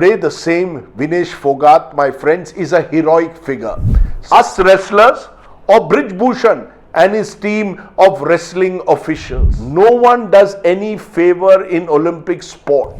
Today, the same Vinesh Phogat, my friends, is a heroic figure. Us wrestlers or Brij Bhushan and his team of wrestling officials. No one does any favor in Olympic sport.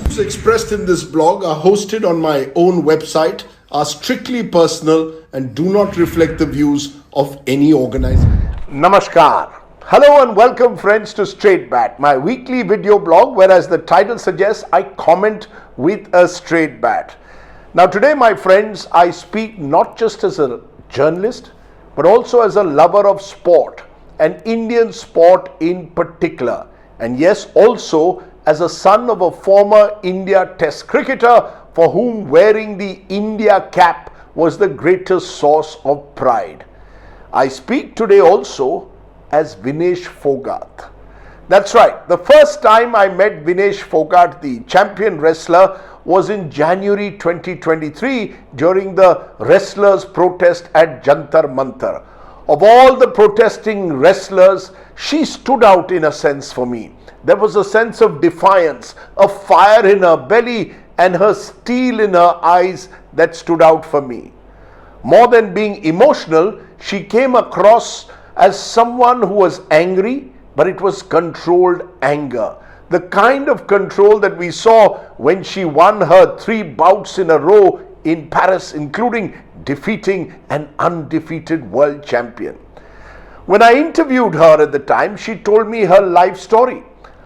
Views expressed in this blog are hosted on my own website, are strictly personal and do not reflect the views of any organization. Namaskar. Hello and welcome friends to Straight Bat, my weekly video blog where, as the title suggests, I comment with a straight bat. Now today, my friends, I speak not just as a journalist but also as a lover of sport and Indian sport in particular, and yes, also as a son of a former India Test cricketer for whom wearing the India cap was the greatest source of pride. I speak today also as Vinesh Phogat. That's right, the first time I met Vinesh Phogat, the champion wrestler, was in January 2023 during the wrestlers' protest at Jantar Mantar. Of all the protesting wrestlers, she stood out in a sense for me. There was a sense of defiance, a fire in her belly and her steel in her eyes that stood out for me. More than being emotional, she came across as someone who was angry, but it was controlled anger. The kind of control that we saw when she won her 3 bouts in a row in Paris, including defeating an undefeated world champion. When I interviewed her at the time, she told me her life story,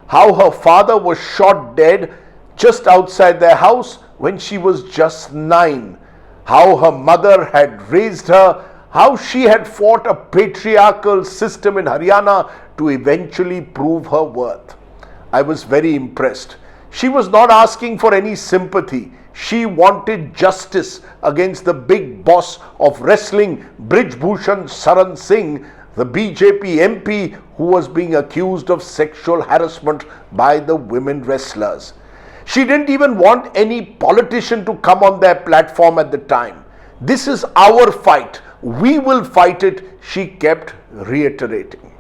how her father was shot dead just outside their house when she was just 9, how her mother had raised her, how she had fought a patriarchal system in Haryana to eventually prove her worth. I was very impressed. She was not asking for any sympathy. She wanted justice against the big boss of wrestling, Brij Bhushan Saran Singh, the BJP MP who was being accused of sexual harassment by the women wrestlers. She didn't even want any politician to come on their platform at the time. This is our fight. We will fight it, she kept reiterating.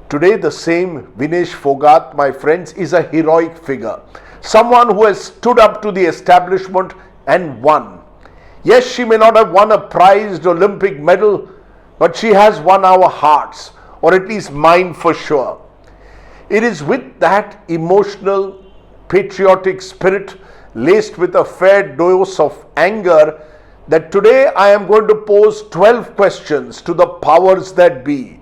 Today, the same Vinesh Phogat, my friends, is a heroic figure. Someone who has stood up to the establishment and won. Yes, she may not have won a prized Olympic medal, but she has won our hearts, or at least mine for sure. It is with that emotional, patriotic spirit laced with a fair dose of anger that today I am going to pose 12 questions to the powers that be.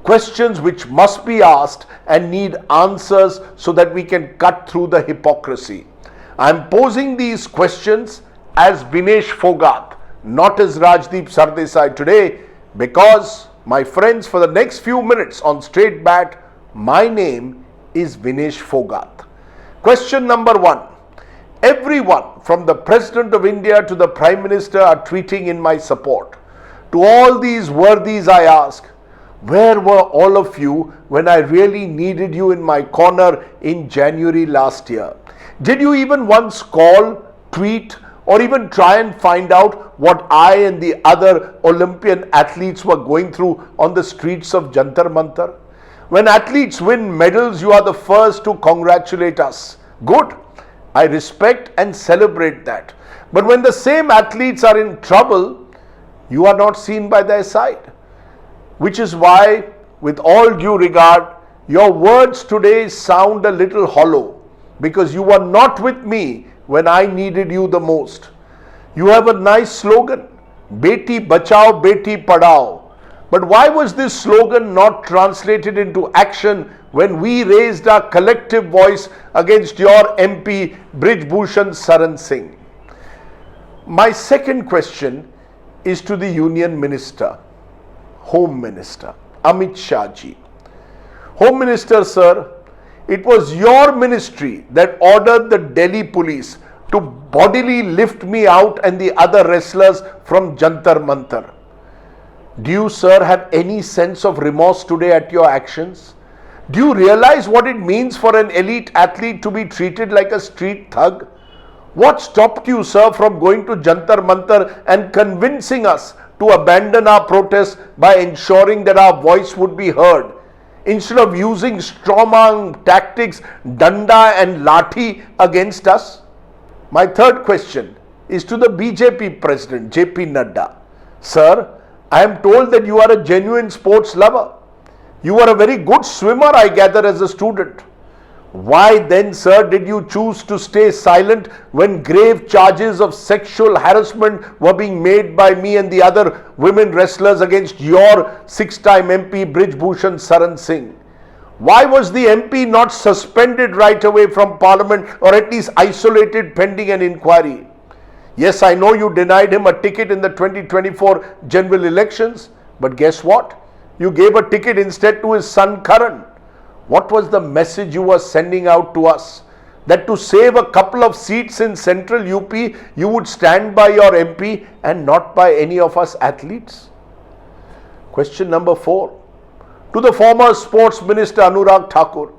Questions which must be asked and need answers so that we can cut through the hypocrisy. I am posing these questions as Vinesh Phogat, not as Rajdeep Sardesai today, because, my friends, for the next few minutes on Straight Bat, my name is Vinesh Phogat. Question number 1. Everyone from the President of India to the Prime Minister are tweeting in my support. To all these worthies I ask, where were all of you when I really needed you in my corner in January last year? Did you even once call, tweet, or even try and find out what I and the other Olympian athletes were going through on the streets of Jantar Mantar? When athletes win medals, you are the first to congratulate us. Good. I respect and celebrate that. But when the same athletes are in trouble, you are not seen by their side. Which is why, with all due regard, your words today sound a little hollow, because you were not with me when I needed you the most. You have a nice slogan, Beti Bachao, Beti Padhao. But why was this slogan not translated into action when we raised our collective voice against your MP, Brij Bhushan Saran Singh? My second question is to the Union Minister, Home Minister, Amit Shah ji. Home Minister, sir, it was your ministry that ordered the Delhi police to bodily lift me out and the other wrestlers from Jantar Mantar. Do you, sir, have any sense of remorse today at your actions? Do you realize what it means for an elite athlete to be treated like a street thug? What stopped you, sir, from going to Jantar Mantar and convincing us to abandon our protest by ensuring that our voice would be heard? instead of using strawman tactics, danda and lathi against us? My third question is to the BJP President, JP Nadda. Sir, I am told that you are a genuine sports lover. You were a very good swimmer, I gather, as a student. Why then, sir, did you choose to stay silent when grave charges of sexual harassment were being made by me and the other women wrestlers against your six-time MP Brij Bhushan Saran Singh? Why was the MP not suspended right away from Parliament or at least isolated pending an inquiry? Yes, I know you denied him a ticket in the 2024 general elections, but guess what? You gave a ticket instead to his son Karan. What was the message you were sending out to us? That to save a couple of seats in central UP, you would stand by your MP and not by any of us athletes? Question number 4. To the former Sports Minister Anurag Thakur.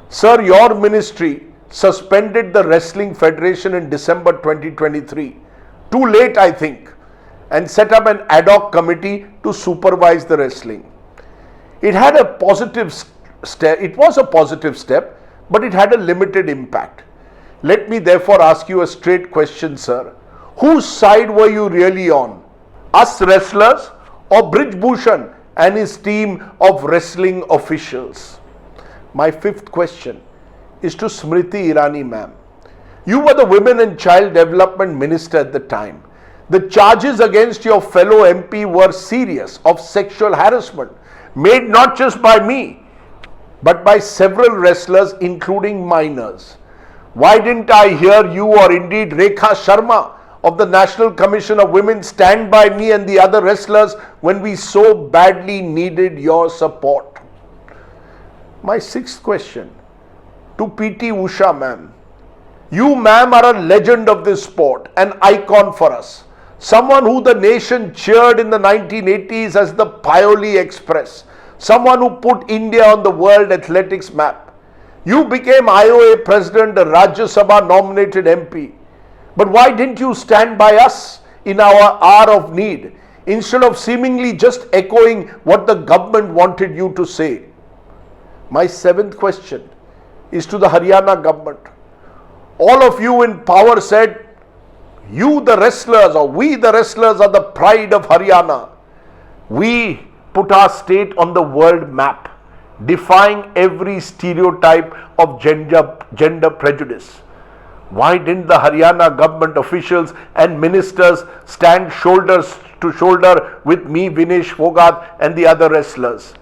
Sir, your ministry suspended the Wrestling Federation in December 2023. Too late, I think. And set up an ad hoc committee to supervise the wrestling. It had a positive step. It was a positive step, but it had a limited impact. Let me therefore ask you a straight question, sir. Whose side were you really on? Us wrestlers or Brij Bhushan and his team of wrestling officials? My fifth question is to Smriti Irani ma'am. You were the Women and Child Development Minister at the time. The charges against your fellow MP were serious, of sexual harassment, made not just by me, but by several wrestlers, including minors. Why didn't I hear you or indeed Rekha Sharma of the National Commission of Women stand by me and the other wrestlers when we so badly needed your support? My sixth question to PT Usha ma'am. You ma'am are a legend of this sport, an icon for us. Someone who the nation cheered in the 1980s as the Pioli Express. Someone who put India on the world athletics map. You became IOA President, a Rajya Sabha nominated MP. But why didn't you stand by us in our hour of need instead of seemingly just echoing what the government wanted you to say? My seventh question is to the Haryana government. All of you in power said, you the wrestlers or we the wrestlers are the pride of Haryana. We put our state on the world map, defying every stereotype of gender prejudice. Why didn't the Haryana government officials and ministers stand shoulder to shoulder with me, Vinesh Phogat, and the other wrestlers?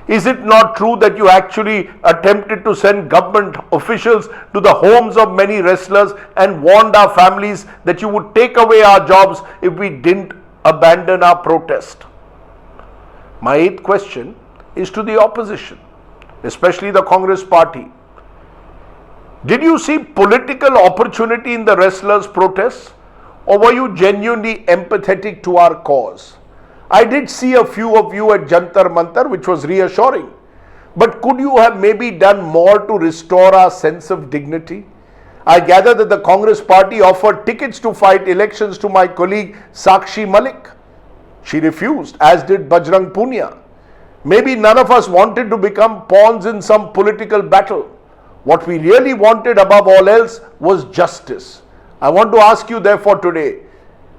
Is it not true that you actually attempted to send government officials to the homes of many wrestlers and warned our families that you would take away our jobs if we didn't abandon our protest? My eighth question is to the opposition, especially the Congress party. Did you see political opportunity in the wrestlers' protests, or were you genuinely empathetic to our cause? I did see a few of you at Jantar Mantar, which was reassuring. But could you have maybe done more to restore our sense of dignity? I gather that the Congress party offered tickets to fight elections to my colleague Sakshi Malik. She refused, as did Bajrang Punia. Maybe none of us wanted to become pawns in some political battle. What we really wanted above all else was justice. I want to ask you therefore today,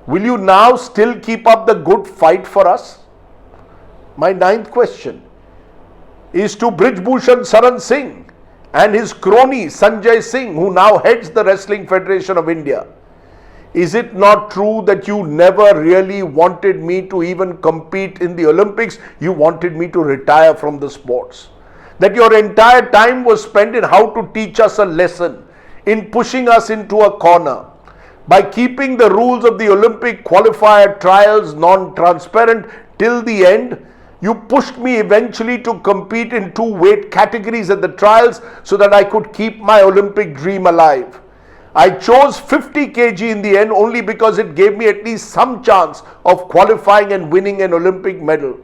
will you now still keep up the good fight for us? My ninth question is to Brij Bhushan Saran Singh and his crony Sanjay Singh, who now heads the Wrestling Federation of India. Is it not true that you never really wanted me to even compete in the Olympics? You wanted me to retire from the sports. That your entire time was spent in how to teach us a lesson, in pushing us into a corner. By keeping the rules of the Olympic qualifier trials non-transparent till the end, you pushed me eventually to compete in 2 weight categories at the trials so that I could keep my Olympic dream alive. I chose 50 kg in the end only because it gave me at least some chance of qualifying and winning an Olympic medal.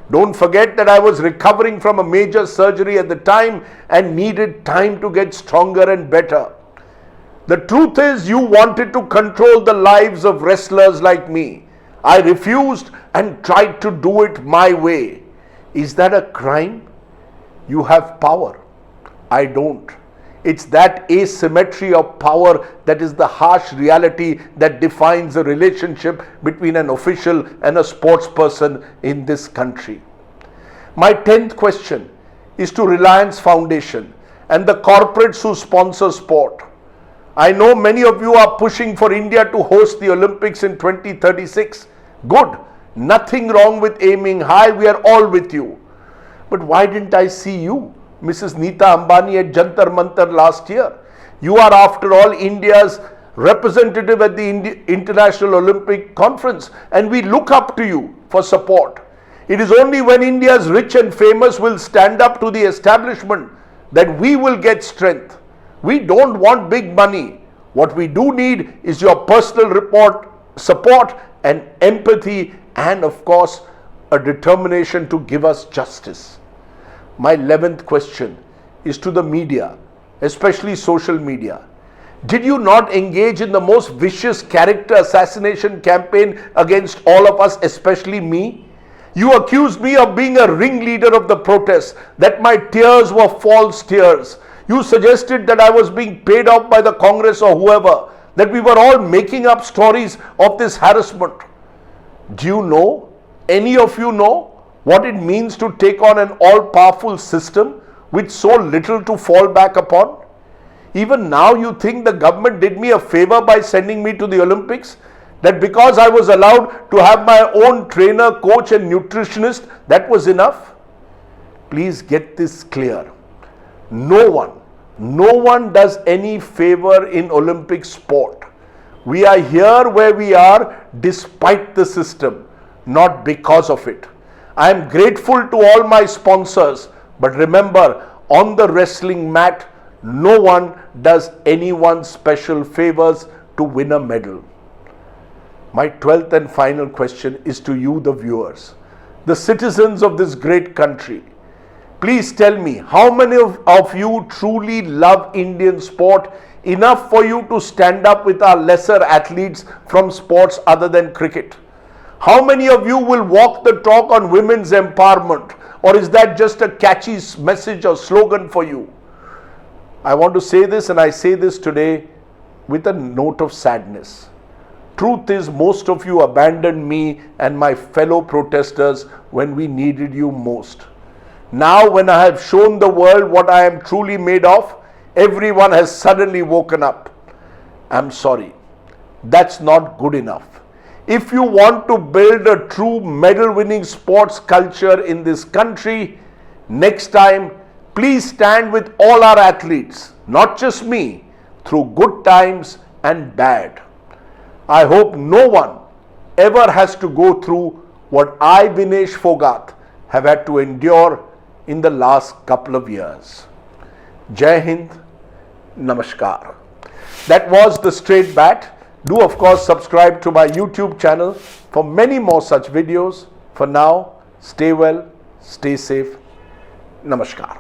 Don't forget that I was recovering from a major surgery at the time and needed time to get stronger and better. The truth is, you wanted to control the lives of wrestlers like me. I refused and tried to do it my way. Is that a crime? You have power. I don't. It's that asymmetry of power that is the harsh reality that defines the relationship between an official and a sports person in this country. My 10th question is to Reliance Foundation and the corporates who sponsor sport. I know many of you are pushing for India to host the Olympics in 2036. Good. Nothing wrong with aiming high. We are all with you. But why didn't I see you, Mrs. Neeta Ambani, at Jantar Mantar last year? You are, after all, India's representative at the International Olympic Conference, and we look up to you for support. It is only when India's rich and famous will stand up to the establishment that we will get strength. We don't want big money. What we do need is your personal support and empathy, and of course a determination to give us justice. My 11th question is to the media, especially social media. Did you not engage in the most vicious character assassination campaign against all of us, especially me? You accused me of being a ringleader of the protests, that my tears were false tears. You suggested that I was being paid off by the Congress or whoever, that we were all making up stories of this harassment. Do you know, any of you know, what it means to take on an all-powerful system with so little to fall back upon? Even now you think the government did me a favor by sending me to the Olympics? That because I was allowed to have my own trainer, coach and nutritionist, that was enough? Please get this clear. No one does any favor in Olympic sport. We are here where we are despite the system, not because of it. I am grateful to all my sponsors, but remember, on the wrestling mat, no one does anyone special favors to win a medal. My 12th and final question is to you, the viewers, the citizens of this great country. Please tell me, how many of you truly love Indian sport enough for you to stand up with our lesser athletes from sports other than cricket? How many of you will walk the talk on women's empowerment? Or is that just a catchy message or slogan for you? I want to say this, and I say this today with a note of sadness. Truth is, most of you abandoned me and my fellow protesters when we needed you most. Now, when I have shown the world what I am truly made of, everyone has suddenly woken up. I'm sorry. That's not good enough. If you want to build a true medal-winning sports culture in this country, next time, please stand with all our athletes, not just me, through good times and bad. I hope no one ever has to go through what I, Vinesh Phogat, have had to endure in the last couple of years. Jai Hind, Namaskar. That was the Straight Bat. Do of course subscribe to my YouTube channel for many more such videos. For now, stay well, stay safe. Namaskar.